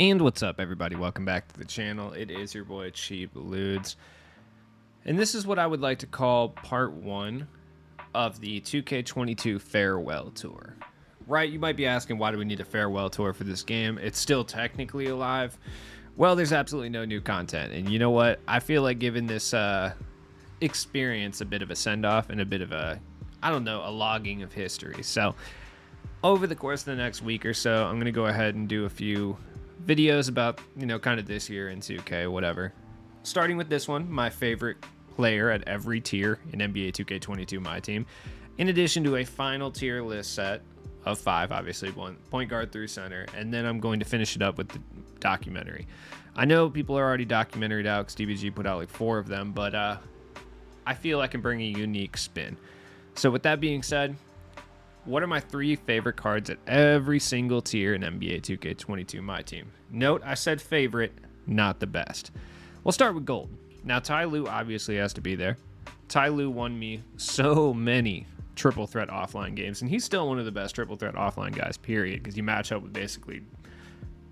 And what's up, everybody? Welcome back to the channel. It is your boy Cheap Ludes, and this is what I would like to call part one of the 2K22 farewell tour. Right, you might be asking, why do we need a farewell tour for this game? It's still technically alive. Well, there's absolutely no new content, and you know what? I feel like giving this experience a bit of a send-off and a bit of a, a logging of history. So over the course of the next week or so, I'm going to go ahead and do a few videos about, kind of this year in 2K, whatever. Starting with this one, my favorite player at every tier in NBA 2K22, my team. In addition to a final tier list set of 5, obviously, one point guard through center, and then I'm going to finish it up with the documentary. I know people are already documentaried out because DBG put out like 4 of them, but I feel I can bring a unique spin. So with that being said, what are my 3 favorite cards at every single tier in NBA 2K22, my team? Note, I said favorite, not the best. We'll start with gold. Now, Ty Lue obviously has to be there. Ty Lue won me so many triple threat offline games, and he's still one of the best triple threat offline guys, period, because you match up with basically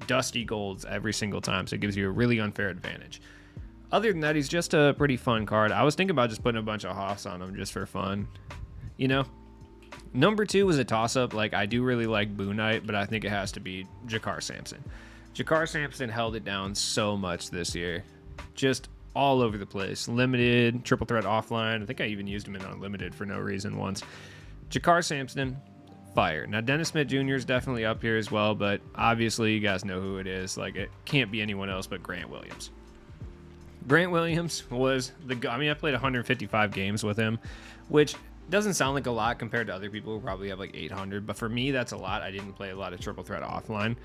dusty golds every single time, so it gives you a really unfair advantage. Other than that, he's just a pretty fun card. I was thinking about just putting a bunch of Hoffs on him just for fun, Number 2 was a toss-up. Like, I do really like Boo Knight, but I think it has to be Jakar Sampson. Jakar Sampson held it down so much this year. Just all over the place. Limited, triple threat offline. I think I even used him in unlimited for no reason once. Jakar Sampson, fire. Now, Dennis Smith Jr. is definitely up here as well, but obviously you guys know who it is. Like, it can't be anyone else but Grant Williams. Grant Williams was I played 155 games with him, which doesn't sound like a lot compared to other people who probably have like 800, but for me, that's a lot. I didn't play a lot of triple threat offline.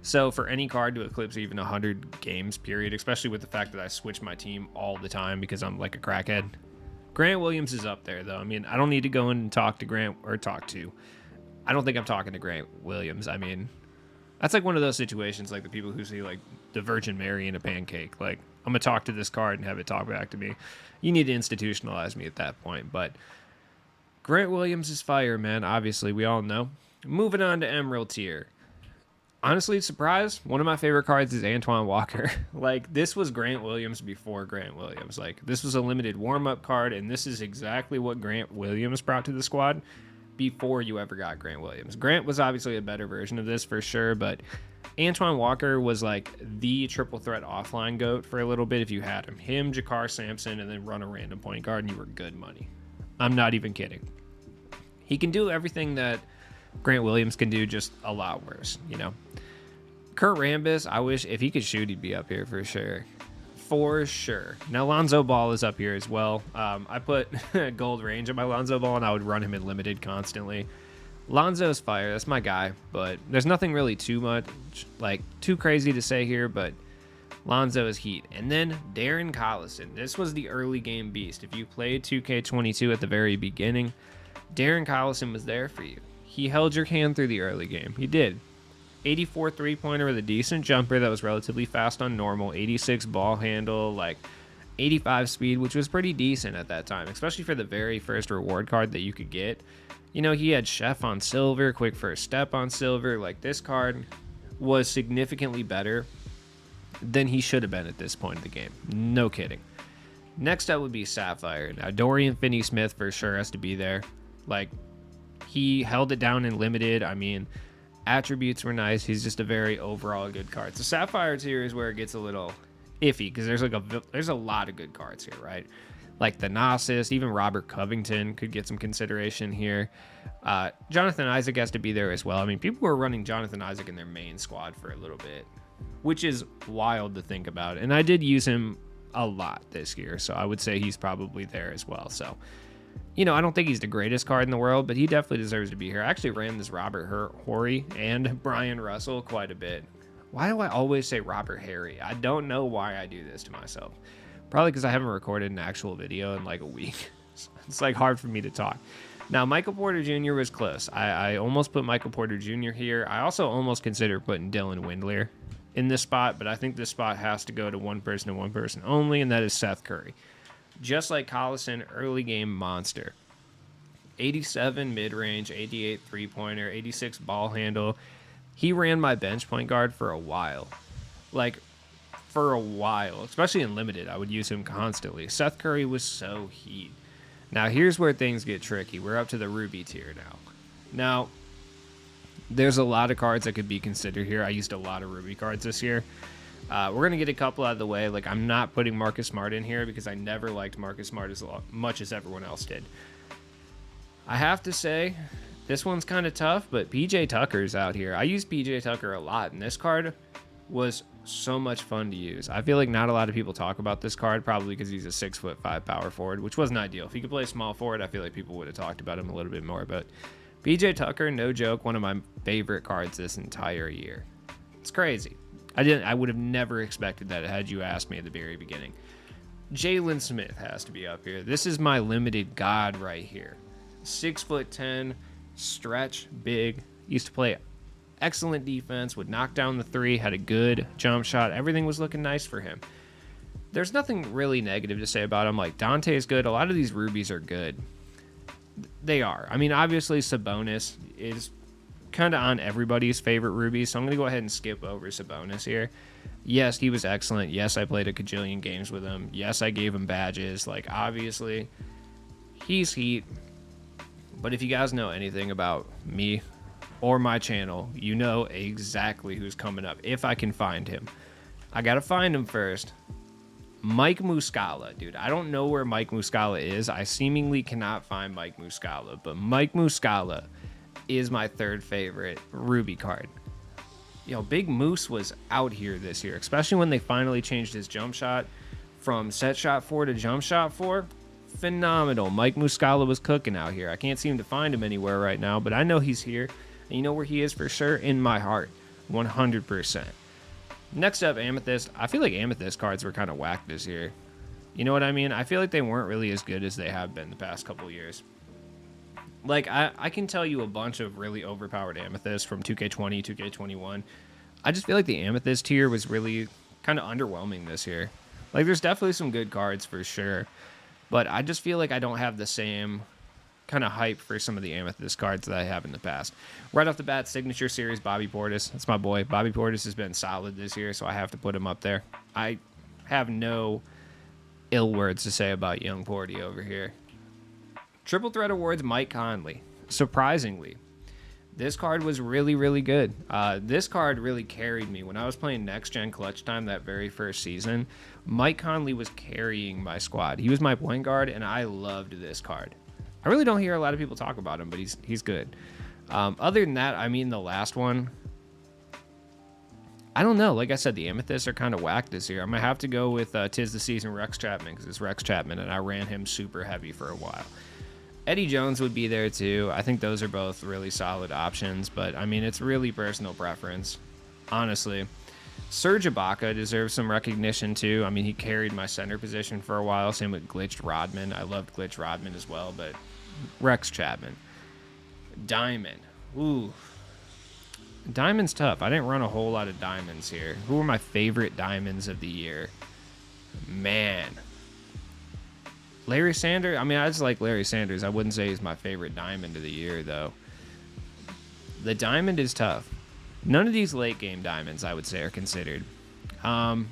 So for any card to eclipse even 100 games, period, especially with the fact that I switch my team all the time because I'm like a crackhead, Grant Williams is up there, though. I mean, I don't need to go in and talk to Grant, or I don't think I'm talking to Grant Williams. I mean, that's like one of those situations, like the people who see like the Virgin Mary in a pancake. Like, I'm going to talk to this card and have it talk back to me. You need to institutionalize me at that point, but Grant Williams is fire, man. Obviously, we all know. Moving on to Emerald tier. Honestly, surprise, one of my favorite cards is Antoine Walker. Like, this was Grant Williams before Grant Williams. Like, this was a limited warm-up card, and this is exactly what Grant Williams brought to the squad before you ever got Grant Williams. Grant was obviously a better version of this for sure, but Antoine Walker was like the triple threat offline GOAT for a little bit if you had him. Him, Jakar Sampson, and then run a random point guard, and you were good money. I'm not even kidding. He can do everything that Grant Williams can do, just a lot worse, Kurt Rambis, I wish if he could shoot, he'd be up here for sure. For sure. Now, Lonzo Ball is up here as well. I put gold range on my Lonzo Ball, and I would run him in limited constantly. Lonzo's fire. That's my guy, but there's nothing really too crazy to say here, but Lonzo is heat. And then Darren Collison. This was the early game beast. If you played 2K22 at the very beginning, Darren Collison was there for you. He held your hand through the early game. He did. 84 three-pointer with a decent jumper that was relatively fast on normal, 86 ball handle, like 85 speed, which was pretty decent at that time, especially for the very first reward card that you could get. He had Chef on silver, quick first step on silver. Like, this card was significantly better than he should have been at this point of the game. No kidding. Next up would be Sapphire. Now, Dorian Finney-Smith for sure has to be there. Like, he held it down in limited. I mean, attributes were nice. He's just a very overall good card. So Sapphire tier is where it gets a little iffy because there's a lot of good cards here, right? Like the Gnosis, even Robert Covington could get some consideration here. Jonathan Isaac has to be there as well. I mean, people were running Jonathan Isaac in their main squad for a little bit, which is wild to think about. And I did use him a lot this year, so I would say he's probably there as well. So, I don't think he's the greatest card in the world, but he definitely deserves to be here. I actually ran this Robert Horry and Brian Russell quite a bit. Why do I always say Robert Harry? I don't know why I do this to myself. Probably because I haven't recorded an actual video in like a week. It's like hard for me to talk. Now, Michael Porter Jr. was close. I almost put Michael Porter Jr. here. I also almost considered putting Dylan Windler in this spot, but I think this spot has to go to one person and one person only, and that is Seth Curry. Just like Collison, early game monster. 87 mid-range, 88 three-pointer, 86 ball handle. He ran my bench point guard for a while. Like, for a while, especially in limited, I would use him constantly. Seth Curry was so heat. Now, here's where things get tricky. We're up to the Ruby tier now. Now, there's a lot of cards that could be considered here. I used a lot of Ruby cards this year. We're going to get a couple out of the way. Like, I'm not putting Marcus Smart in here because I never liked Marcus Smart as much as everyone else did. I have to say, this one's kind of tough, but PJ Tucker's out here. I use PJ Tucker a lot, and this card was so much fun to use. I feel like not a lot of people talk about this card, probably because he's a 6'5" power forward, which wasn't ideal. If he could play small forward, I feel like people would have talked about him a little bit more. But PJ Tucker, no joke, one of my favorite cards this entire year. It's crazy. I would have never expected that had you asked me at the very beginning. Jalen Smith has to be up here. This is my limited god right here. 6'10", stretch, big. Used to play excellent defense, would knock down the three, had a good jump shot. Everything was looking nice for him. There's nothing really negative to say about him. Like, Dante's good. A lot of these rubies are good. They are. I mean, obviously, Sabonis is kind of on everybody's favorite rubies, so I'm going to go ahead and skip over Sabonis here. Yes, he was excellent. Yes, I played a cajillion games with him. Yes, I gave him badges. Like, obviously, he's heat. But if you guys know anything about me or my channel, you know exactly who's coming up, if I can find him. I gotta find him first. Mike Muscala, dude. I don't know where Mike Muscala is. I seemingly cannot find Mike Muscala, but Mike Muscala is my third favorite Ruby card. You know, Big Moose was out here this year, especially when they finally changed his jump shot from set shot 4 to jump shot 4. Phenomenal. Mike Muscala was cooking out here. I can't seem to find him anywhere right now, but I know he's here. And you know where he is for sure? In my heart. 100%. Next up, Amethyst. I feel like Amethyst cards were kind of whack this year. You know what I mean? I feel like they weren't really as good as they have been the past couple years. Like, I can tell you a bunch of really overpowered Amethyst from 2K20, 2K21. I just feel like the Amethyst tier was really kind of underwhelming this year. Like, there's definitely some good cards for sure. But I just feel like I don't have the same kind of hype for some of the Amethyst cards that I have in the past. Right off the bat, Signature Series, Bobby Portis. That's my boy. Bobby Portis has been solid this year, so I have to put him up there. I have no ill words to say about young Porty over here. Triple Threat Awards, Mike Conley. Surprisingly, this card was really, really good. This card really carried me. When I was playing Next Gen Clutch Time that very first season, Mike Conley was carrying my squad. He was my point guard, and I loved this card. I really don't hear a lot of people talk about him, but he's good. Other than that, I mean, the last one, I don't know. Like I said, the Amethysts are kind of whack this year. I'm going to have to go with Tis the Season Rex Chapman, because it's Rex Chapman, and I ran him super heavy for a while. Eddie Jones would be there too. I think those are both really solid options, but I mean, it's really personal preference, honestly. Serge Ibaka deserves some recognition too. I mean, he carried my center position for a while. Same with Glitched Rodman. I loved Glitched Rodman as well, but Rex Chapman. Diamond. Ooh. Diamond's tough. I didn't run a whole lot of diamonds here. Who were my favorite diamonds of the year? Man. Larry Sanders. I mean, I just like Larry Sanders. I wouldn't say he's my favorite diamond of the year, though. The diamond is tough. None of these late game diamonds, I would say, are considered. I'm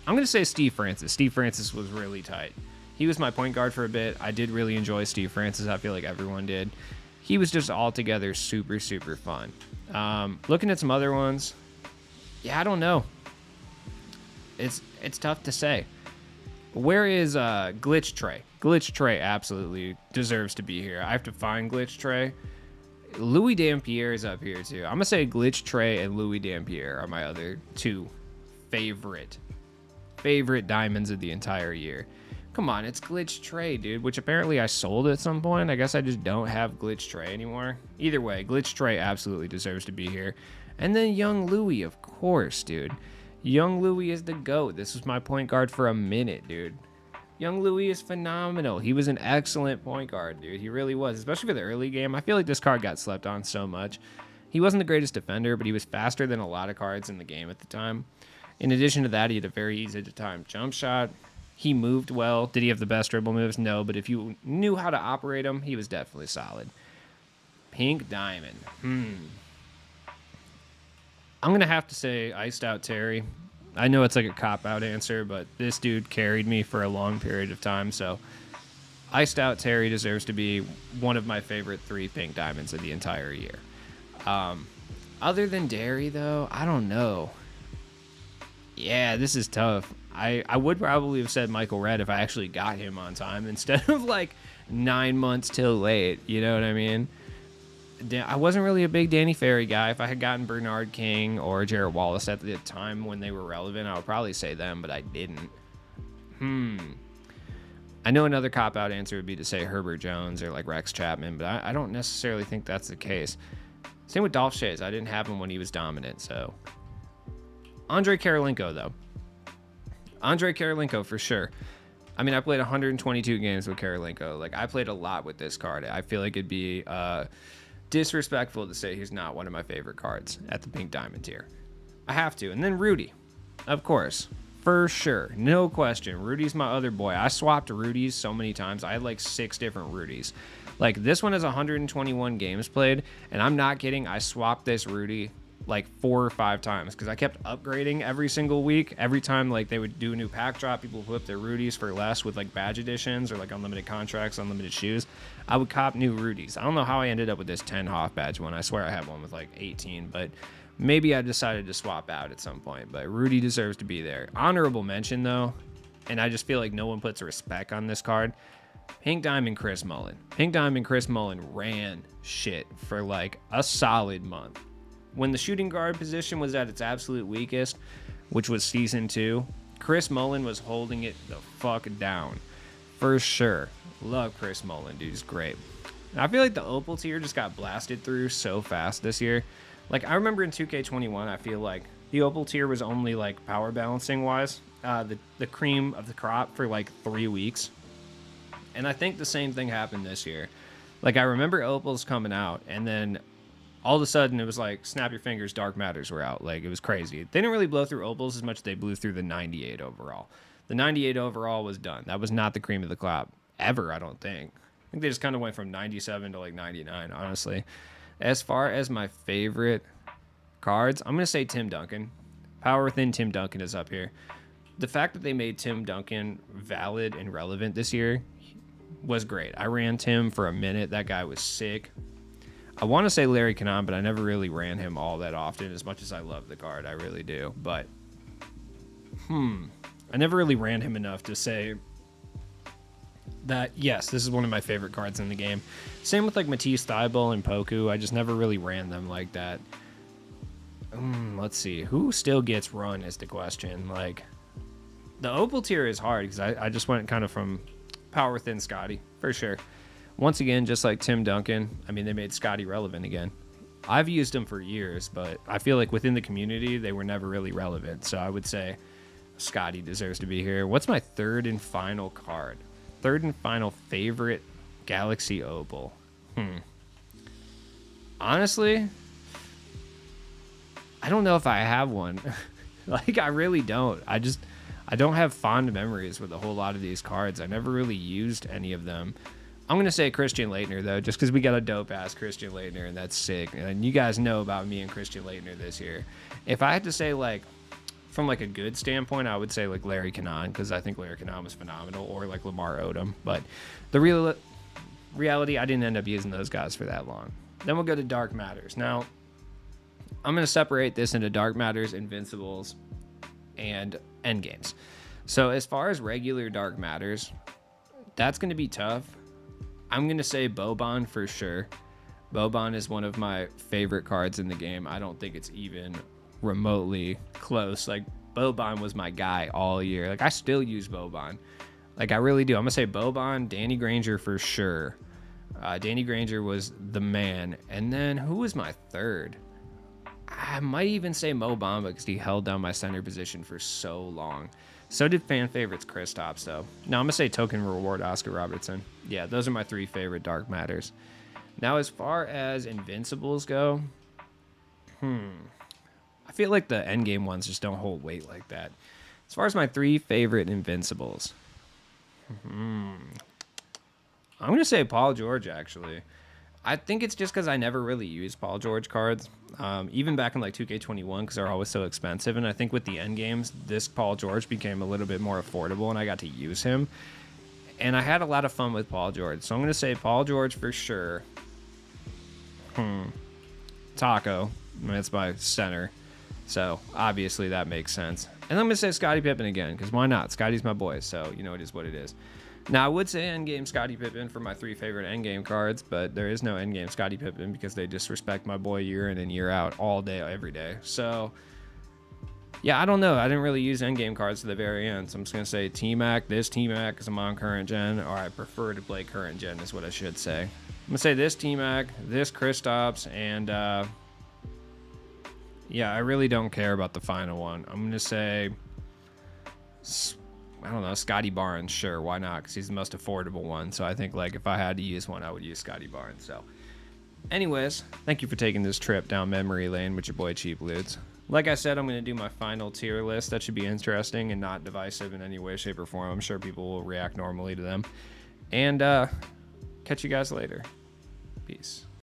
going to say Steve Francis. Steve Francis was really tight. He was my point guard for a bit. I did really enjoy Steve Francis. I feel like everyone did. He was just altogether super, super fun. Looking at some other ones, yeah, I don't know. It's tough to say. Where is Glitch Trey? Glitch Trey absolutely deserves to be here. I have to find Glitch Trey. Louis Dampier is up here too. I'm gonna say Glitch Trey and Louis Dampier are my other two favorite diamonds of the entire year. Come on, it's Glitch Trey, dude, which apparently I sold at some point. I guess I just don't have Glitch Trey anymore. Either way, Glitch Trey absolutely deserves to be here. And then Young Louis, of course, dude. Young Louis is the GOAT. This was my point guard for a minute, dude. Young Louis is phenomenal. He was an excellent point guard, dude. He really was, especially for the early game. I feel like this card got slept on so much. He wasn't the greatest defender, but he was faster than a lot of cards in the game at the time. In addition to that, he had a very easy-to-time jump shot. He moved well. Did he have the best dribble moves? No, but if you knew how to operate him, he was definitely solid. Pink Diamond. I'm going to have to say Iced Out Terry. I know it's like a cop-out answer, but this dude carried me for a long period of time, so Iced Out Terry deserves to be one of my favorite 3 pink diamonds of the entire year. Other than Derry, though, I don't know. Yeah, this is tough. I would probably have said Michael Redd if I actually got him on time instead of like 9 months till late. You know what I mean? I wasn't really a big Danny Ferry guy. If I had gotten Bernard King or Jarrett Wallace at the time when they were relevant, I would probably say them, but I didn't. I know another cop-out answer would be to say Herbert Jones or like Rex Chapman, but I don't necessarily think that's the case. Same with Dolph Schayes. I didn't have him when he was dominant, so. Andre Karolinko, though. Andre Karolinko, for sure. I mean, I played 122 games with Karolinko. Like, I played a lot with this card. I feel like it'd be disrespectful to say he's not one of my favorite cards at the pink diamond tier. I have to. And then Rudy, of course. For sure. No question. Rudy's my other boy. I swapped Rudy's so many times. I had like 6 different Rudy's. Like, this one has 121 games played, and I'm not kidding. I swapped this Rudy like 4 or 5 times because I kept upgrading every single week. Every time like they would do a new pack drop, people flip their Rudies for less with like badge editions or like unlimited contracts, unlimited shoes. I would cop new Rudies. I don't know how I ended up with this 10 Hoff badge one. I swear I had one with like 18, but maybe I decided to swap out at some point. But Rudy deserves to be there. Honorable mention though, and I just feel like no one puts respect on this card. Pink Diamond Chris Mullin. Pink Diamond Chris Mullin ran shit for like a solid month. When the shooting guard position was at its absolute weakest, which was season 2, Chris Mullin was holding it the fuck down. For sure. Love Chris Mullin, dude. He's great. I feel like the Opal tier just got blasted through so fast this year. Like, I remember in 2K21, I feel like the Opal tier was only like power balancing wise, the cream of the crop for like 3 weeks. And I think the same thing happened this year. Like, I remember Opals coming out, and then all of a sudden it was like, snap your fingers, Dark Matters were out. Like, it was crazy. They didn't really blow through Opals as much as they blew through the 98 overall. The 98 overall was done. That was not the cream of the crop ever, I don't think. I think they just kind of went from 97 to like 99, honestly. As far as my favorite cards, I'm going to say Tim Duncan. Power Within Tim Duncan is up here. The fact that they made Tim Duncan valid and relevant this year was great. I ran Tim for a minute. That guy was sick. I want to say Larry Kanan, but I never really ran him all that often, as much as I love the card. I really do. But, I never really ran him enough to say that, yes, this is one of my favorite cards in the game. Same with, like, Matisse Thybulle and Poku. I just never really ran them like that. Let's see. Who still gets run is the question. Like, the Opal tier is hard because I just went kind of from Power Within Scotty, for sure. Once again, just like Tim Duncan, I mean, they made Scotty relevant again. I've used them for years, but I feel like within the community, they were never really relevant. So I would say Scotty deserves to be here. What's my third and final card? Third and final favorite Galaxy Opal. Honestly, I don't know if I have one. Like, I really don't. I don't have fond memories with a whole lot of these cards. I never really used any of them. I'm going to say Christian Laettner, though, just because we got a dope-ass Christian Laettner, and that's sick. And you guys know about me and Christian Laettner this year. If I had to say, like, from, like, a good standpoint, I would say, like, Larry Kanan, because I think Larry Kanan was phenomenal, or, like, Lamar Odom. But the reality, I didn't end up using those guys for that long. Then we'll go to Dark Matters. Now, I'm going to separate this into Dark Matters, Invincibles, and Endgames. So as far as regular Dark Matters, that's going to be tough. I'm going to say Boban for sure. Boban is one of my favorite cards in the game. I don't think it's even remotely close. Like, Boban was my guy all year. Like, I still use Boban. Like, I really do. I'm going to say Boban, Danny Granger for sure. Danny Granger was the man. And then who was my third? I might even say Mo Bamba because he held down my center position for so long. So did fan favorites Kristaps, though. Now I'm going to say token reward Oscar Robertson. Yeah, those are my 3 favorite Dark Matters. Now, as far as Invincibles go, I feel like the endgame ones just don't hold weight like that. As far as my 3 favorite Invincibles, I'm going to say Paul George, actually. I think it's just because I never really used Paul George cards, even back in like 2K21, because they're always so expensive. And I think with the end games, this Paul George became a little bit more affordable, and I got to use him. And I had a lot of fun with Paul George, so I'm gonna say Paul George for sure. Taco, I mean, that's my center, so obviously that makes sense. And I'm gonna say Scottie Pippen again, because why not? Scotty's my boy, so you know it is what it is. Now, I would say endgame Scottie Pippen for my 3 favorite endgame cards, but there is no endgame Scottie Pippen because they disrespect my boy year in and year out, all day, every day. So, yeah, I don't know. I didn't really use endgame cards to the very end, so I'm just going to say T-Mac, this T-Mac because I'm on current gen, or I prefer to play current gen is what I should say. I'm going to say this T-Mac, this Kristaps, and, yeah, I really don't care about the final one. I'm going to say... I don't know, Scotty Barnes, sure, why not? Because he's the most affordable one. So I think, like, if I had to use one, I would use Scotty Barnes. So, anyways, thank you for taking this trip down memory lane with your boy Cheap Loots. Like I said, I'm going to do my final tier list. That should be interesting and not divisive in any way, shape, or form. I'm sure people will react normally to them. And catch you guys later. Peace.